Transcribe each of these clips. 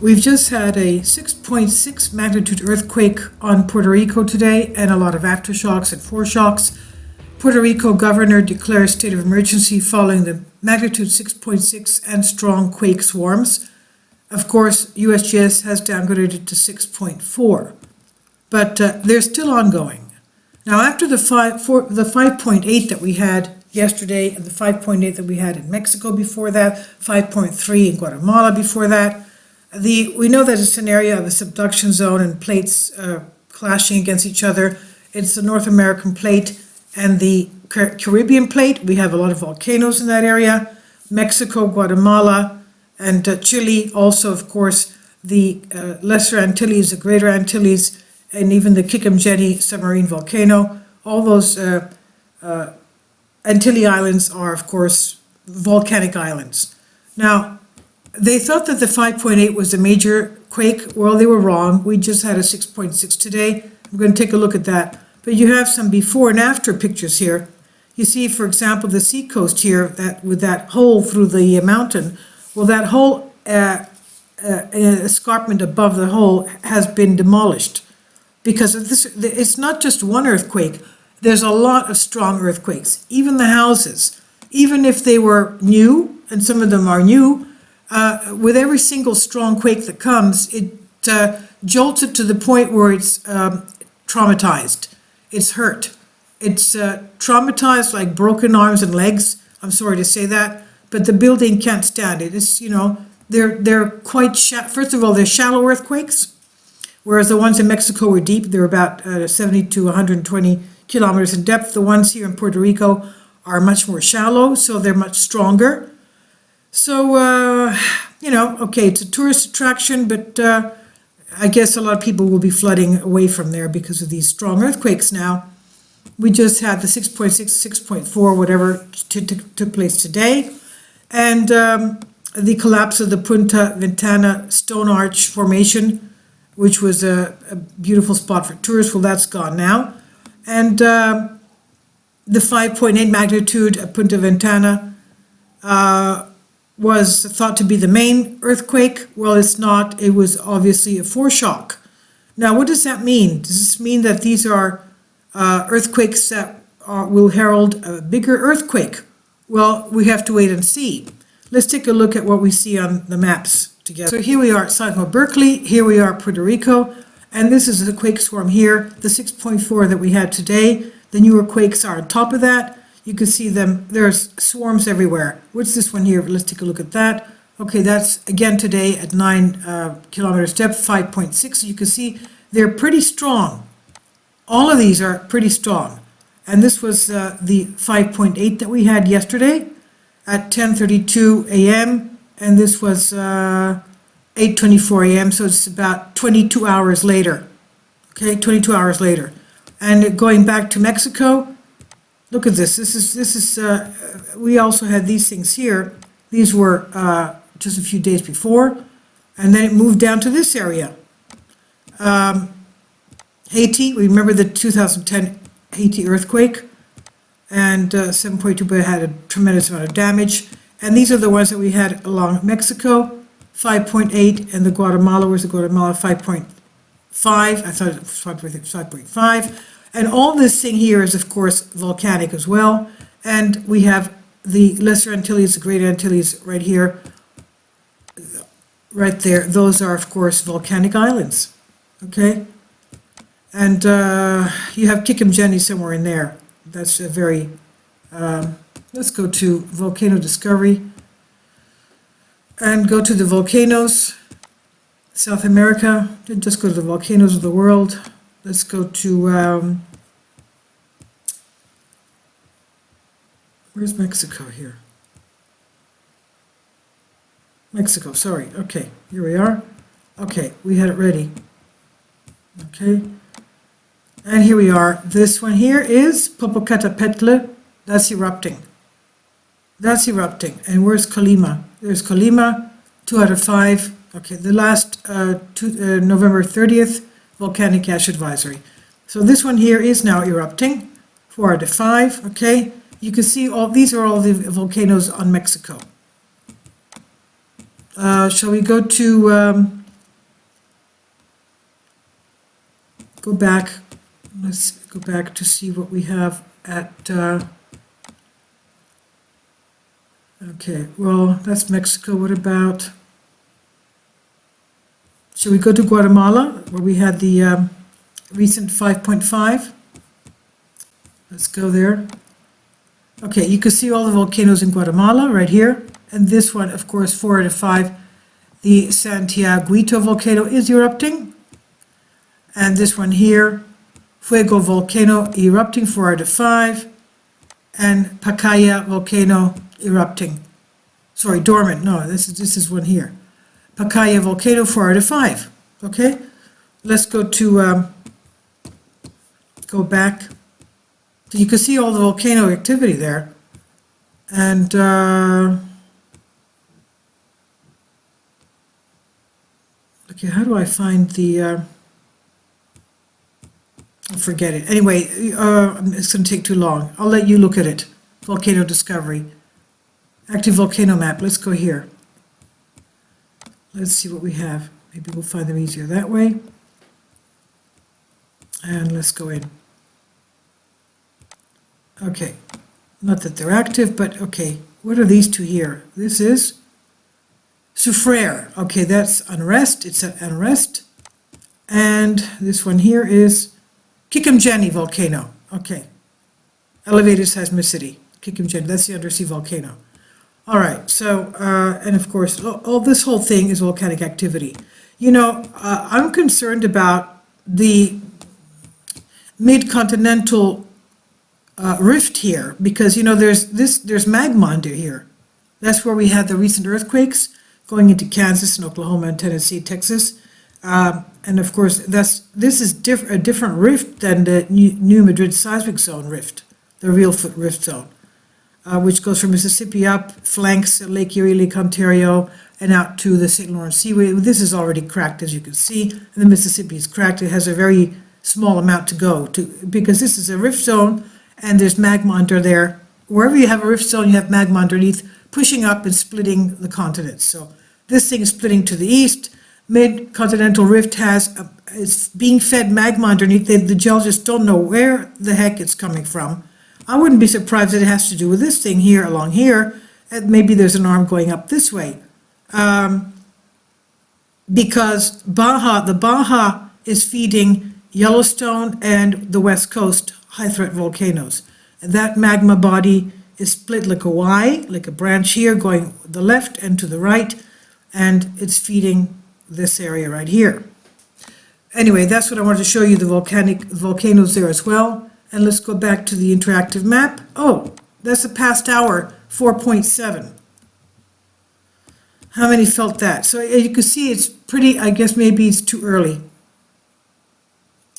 We've just had a 6.6 magnitude earthquake on Puerto Rico today and a lot of aftershocks and foreshocks. Puerto Rico governor declares state of emergency following the magnitude 6.6 and strong quake swarms. Of course, USGS has downgraded it to 6.4, but they're still ongoing. Now, after the 5.8 that we had yesterday and the 5.8 that we had in Mexico before that, 5.3 in Guatemala before that, we know there's a scenario of a subduction zone and plates clashing against each other. It's the North American plate and the Caribbean plate. We have a lot of volcanoes in that area. Mexico, Guatemala, and Chile. Also, of course, the Lesser Antilles, the Greater Antilles, and even the Kikim submarine volcano. All those Antille Islands are, of course, volcanic islands. Now, they thought that the 5.8 was a major quake. Well, they were wrong. We just had a 6.6 today. I'm going to take a look at that. But you have some before and after pictures here. You see, for example, the seacoast here, that with that hole through the mountain. Well, that whole escarpment above the hole has been demolished because of this. It's not just one earthquake. There's a lot of strong earthquakes. Even the houses, even if they were new, and some of them are new, with every single strong quake that comes, it jolts it to the point where it's traumatized. It's hurt. It's traumatized, like broken arms and legs. I'm sorry to say that, but the building can't stand it. It's, they're quite, first of all, they're shallow earthquakes, whereas the ones in Mexico were deep. They're about 70 to 120 kilometers in depth. The ones here in Puerto Rico are much more shallow, so they're much stronger. So, okay, it's a tourist attraction, but I guess a lot of people will be flooding away from there because of these strong earthquakes now. We just had the 6.6, 6.4, whatever, took place today. And the collapse of the Punta Ventana Stone Arch Formation, which was a beautiful spot for tourists, well, that's gone now. And the 5.8 magnitude at Punta Ventana was thought to be the main earthquake. Well, it's not. It was obviously a foreshock. Now, what does that mean? Does this mean that these are earthquakes that will herald a bigger earthquake? Well, we have to wait and see. Let's take a look at what we see on the maps together. So here we are at Seismo Berkeley. Here we are at Puerto Rico. And this is the quake swarm here, the 6.4 that we had today. The newer quakes are on top of that. You can see them, there's swarms everywhere. What's this one here? Let's take a look at that. Okay, that's again today at 9 kilometers depth, 5.6. You can see they're pretty strong. All of these are pretty strong. And this was the 5.8 that we had yesterday at 10:32 a.m. And this was 8:24 a.m. So it's about 22 hours later. Okay, 22 hours later. And going back to Mexico, look at this. This is. We also had these things here. These were just a few days before, and then it moved down to this area. Haiti. We remember the 2010 Haiti earthquake, and 7.2, but it had a tremendous amount of damage. And these are the ones that we had along Mexico, 5.8, and the Guatemala was the Guatemala 5.5. I thought it was 5.5. And all this thing here is, of course, volcanic as well. And we have the Lesser Antilles, the Greater Antilles right here, right there. Those are, of course, volcanic islands, okay? And you have Kikim somewhere in there. That's a very, let's go to Volcano Discovery and go to the volcanoes, South America. Just go to the volcanoes of the world. Let's go to, where's Mexico here? Mexico, sorry. Okay, here we are. Okay, we had it ready. Okay. And here we are. This one here is Popocatépetl. That's erupting. That's erupting. And where's Colima? There's Colima, 2 out of 5. Okay, the last November 30th. Volcanic ash advisory. So this one here is now erupting, 4 out of 5, okay? You can see these are all the volcanoes on Mexico. Shall we go to go back. Let's go back to see what we have at, okay, well, that's Mexico. What about, should we go to Guatemala, where we had the recent 5.5? Let's go there. Okay, you can see all the volcanoes in Guatemala right here. And this one, of course, 4 out of 5. The Santiaguito volcano is erupting. And this one here, Fuego volcano erupting, 4 out of 5. And Pacaya volcano erupting. Sorry, dormant. No, this is one here. Pacaya volcano, 4 out of 5. Okay, let's go to go back. So you can see all the volcano activity there. And okay, how do I find the forget it. Anyway, it's going to take too long. I'll let you look at it. Volcano discovery. Active volcano map. Let's go here. Let's see what we have. Maybe we'll find them easier that way. And let's go in. Okay. Not that they're active, but okay. What are these two here? This is Soufriere. Okay, that's unrest. It's at unrest. And this one here is Kikimjeni volcano. Okay. Elevated seismicity. Kikimjeni. That's the undersea volcano. All right. So, and of course, all this whole thing is volcanic activity. You know, I'm concerned about the mid-continental rift here because, you know, there's magma under here. That's where we had the recent earthquakes going into Kansas and Oklahoma and Tennessee, Texas. And of course, this is a different rift than the New Madrid seismic zone rift, the Real Foot rift zone, which goes from Mississippi up, flanks Lake Erie, Lake Ontario, and out to the St. Lawrence Seaway. This is already cracked, as you can see, and the Mississippi is cracked. It has a very small amount to go to because this is a rift zone, and there's magma under there. Wherever you have a rift zone, you have magma underneath, pushing up and splitting the continents. So this thing is splitting to the east. Mid-continental rift it's being fed magma underneath. The geologists don't know where the heck it's coming from. I wouldn't be surprised that it has to do with this thing here, along here. And maybe there's an arm going up this way. Because the Baja is feeding Yellowstone and the West Coast high-threat volcanoes. And that magma body is split like a Y, like a branch here, going the left and to the right, and it's feeding this area right here. Anyway, that's what I wanted to show you, the volcanoes there as well. And let's go back to the interactive map. Oh, that's the past hour, 4.7. How many felt that? So you can see it's pretty, I guess maybe it's too early.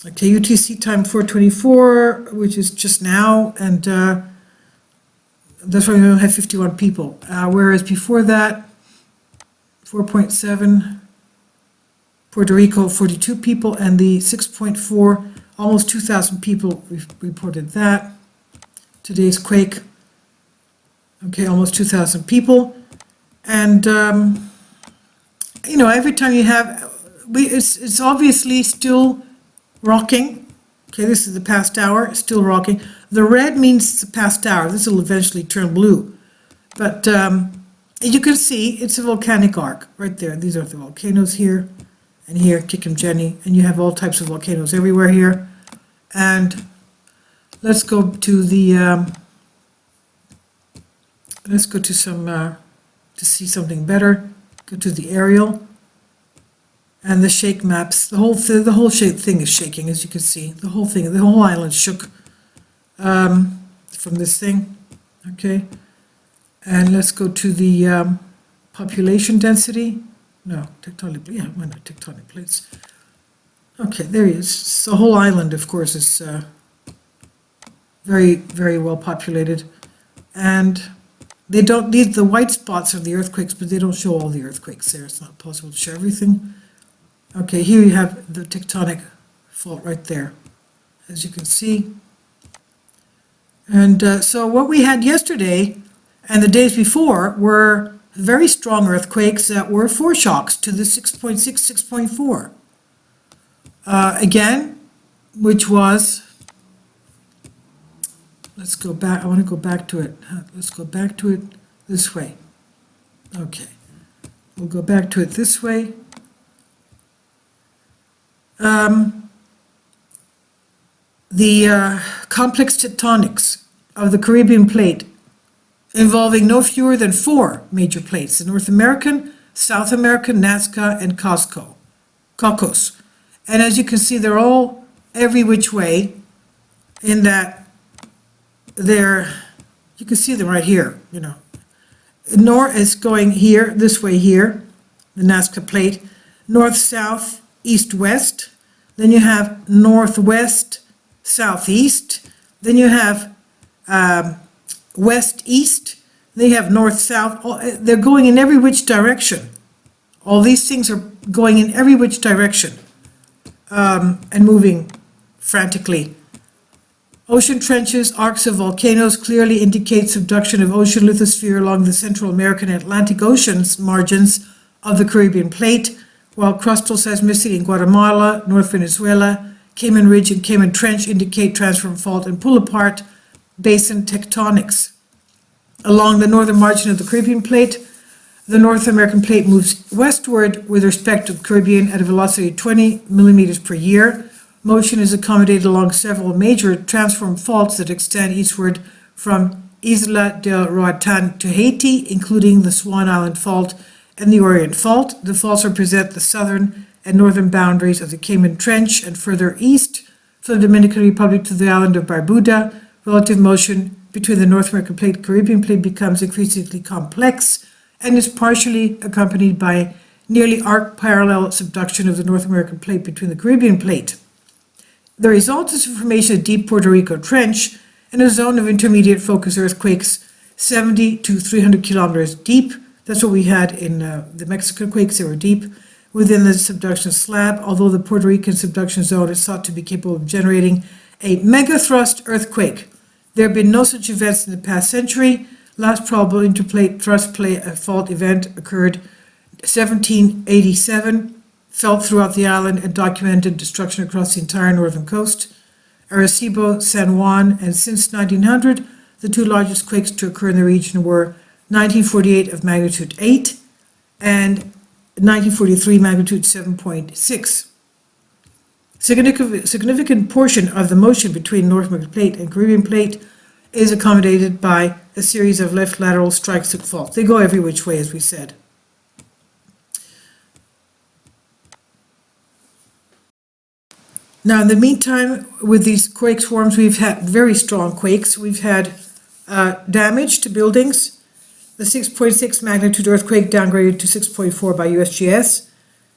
Okay, UTC time 4:24, which is just now, and that's why we only have 51 people. Whereas before that, 4.7, Puerto Rico, 42 people, and the 6.4, almost 2,000 people reported that. Today's quake, okay, almost 2,000 people. And, you know, every time you have, it's obviously still rocking. Okay, this is the past hour, it's still rocking. The red means the past hour. This will eventually turn blue. But you can see it's a volcanic arc right there. These are the volcanoes here and here, Kikimjeni, and you have all types of volcanoes everywhere here. And let's go to the, let's go to some, to see something better. Go to the aerial. And the shake maps, the whole thing is shaking, as you can see. The whole island shook from this thing. Okay, and let's go to the population density. No, tectonic. Yeah, why not tectonic plates? Okay, there he is. The whole island, of course, is very, very well populated, and they don't need the white spots of the earthquakes, but they don't show all the earthquakes there. It's not possible to show everything. Okay, here you have the tectonic fault right there, as you can see. And so what we had yesterday and the days before were very strong earthquakes that were foreshocks to the 6.6, 6.4. Again, which was, let's go back, I want to go back to it. Let's go back to it this way. Okay, we'll go back to it this way. The complex tectonics of the Caribbean plate, involving no fewer than 4 major plates: the North American, South American, Nazca, and Cocos. And as you can see, they're all every which way, in that they're, you can see them right here, you know. North is going here, this way here, the Nazca plate, north-south, east-west. Then you have northwest, southeast. Then you have west-east. They have north-south. They're going in every which direction. All these things are going in every which direction and moving frantically. Ocean trenches, arcs of volcanoes clearly indicate subduction of ocean lithosphere along the Central American and Atlantic Ocean's margins of the Caribbean plate, while crustal seismicity in Guatemala, North Venezuela, Cayman Ridge and Cayman Trench indicate transform fault and pull apart basin tectonics. Along the northern margin of the Caribbean plate, the North American plate moves westward with respect to the Caribbean at a velocity of 20 millimeters per year. Motion is accommodated along several major transform faults that extend eastward from Isla del Roatan to Haiti, including the Swan Island Fault and the Orient Fault. The faults represent the southern and northern boundaries of the Cayman Trench, and further east from the Dominican Republic to the island of Barbuda. Relative motion between the North American plate and Caribbean plate becomes increasingly complex and is partially accompanied by nearly arc parallel subduction of the North American plate between the Caribbean plate. The result is formation of deep Puerto Rico Trench and a zone of intermediate focus earthquakes 70 to 300 kilometers deep. That's what we had in the Mexican quakes. They were deep within the subduction slab, although the Puerto Rican subduction zone is thought to be capable of generating a megathrust earthquake. There have been no such events in the past century. Last probable interplate thrust fault event occurred 1787, felt throughout the island and documented destruction across the entire northern coast. Arecibo, San Juan, and since 1900, the 2 largest quakes to occur in the region were 1948 of magnitude 8 and 1943 magnitude 7.6. Significant portion of the motion between North American plate and Caribbean plate is accommodated by a series of left lateral strikes of faults. They go every which way, as we said. Now, in the meantime, with these quake swarms, we've had very strong quakes. We've had damage to buildings. The 6.6 magnitude earthquake downgraded to 6.4 by USGS.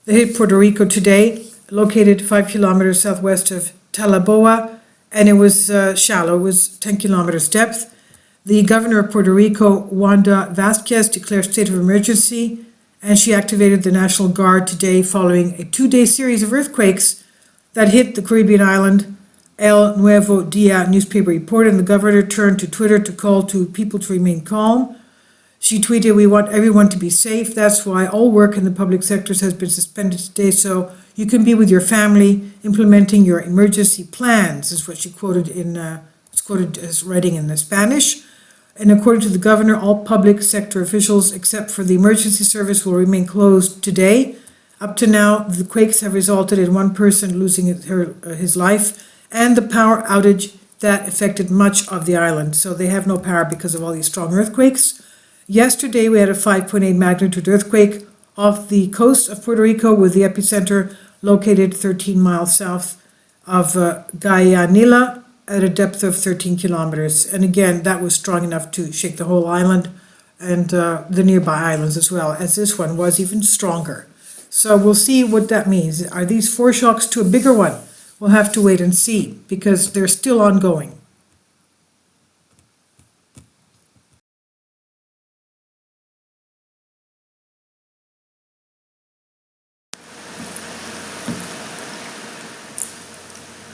They hit Puerto Rico today, located 5 kilometers southwest of Talaboa, and it was shallow. It was 10 kilometers depth. The governor of Puerto Rico, Wanda Vasquez, declared state of emergency, and she activated the National Guard today following a 2-day series of earthquakes that hit the Caribbean island. El Nuevo Dia newspaper reported, and the governor turned to Twitter to call to people to remain calm. She tweeted, "We want everyone to be safe. That's why all work in the public sectors has been suspended today, so you can be with your family implementing your emergency plans," is what she quoted it's quoted as writing in the Spanish. And according to the governor, all public sector officials except for the emergency service will remain closed today. Up to now, the quakes have resulted in one person losing his life and the power outage that affected much of the island. So they have no power because of all these strong earthquakes. Yesterday, we had a 5.8 magnitude earthquake off the coast of Puerto Rico, with the epicenter located 13 miles south of Guayanilla at a depth of 13 kilometers. And again, that was strong enough to shake the whole island and the nearby islands as well, as this one was even stronger. So we'll see what that means. Are these foreshocks to a bigger one? We'll have to wait and see, because they're still ongoing.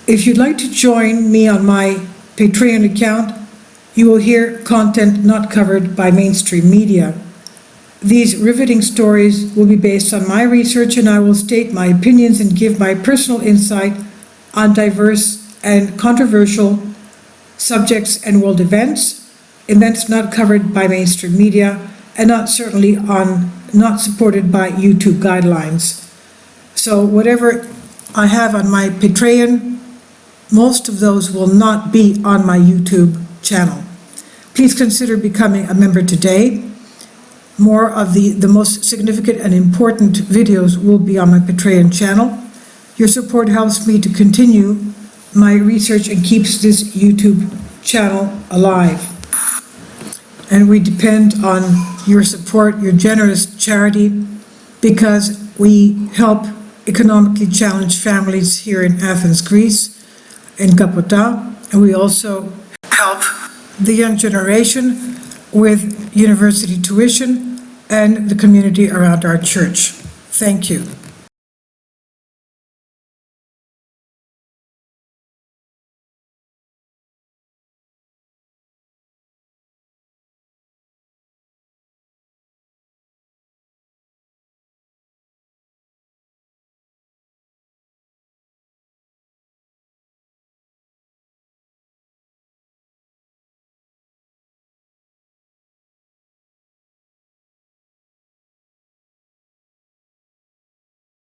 If you'd like to join me on my Patreon account, you will hear content not covered by mainstream media. These riveting stories will be based on my research, and I will state my opinions and give my personal insight on diverse and controversial subjects and world events not covered by mainstream media, and not supported by YouTube guidelines. So whatever I have on my Patreon, most of those will not be on my YouTube channel. Please consider becoming a member today. More of the most significant and important videos will be on my Patreon channel. Your support helps me to continue my research and keeps this YouTube channel alive. And we depend on your support, your generous charity, because we help economically challenged families here in Athens, Greece, in Kapota, and we also help the young generation with university tuition and the community around our church. Thank you.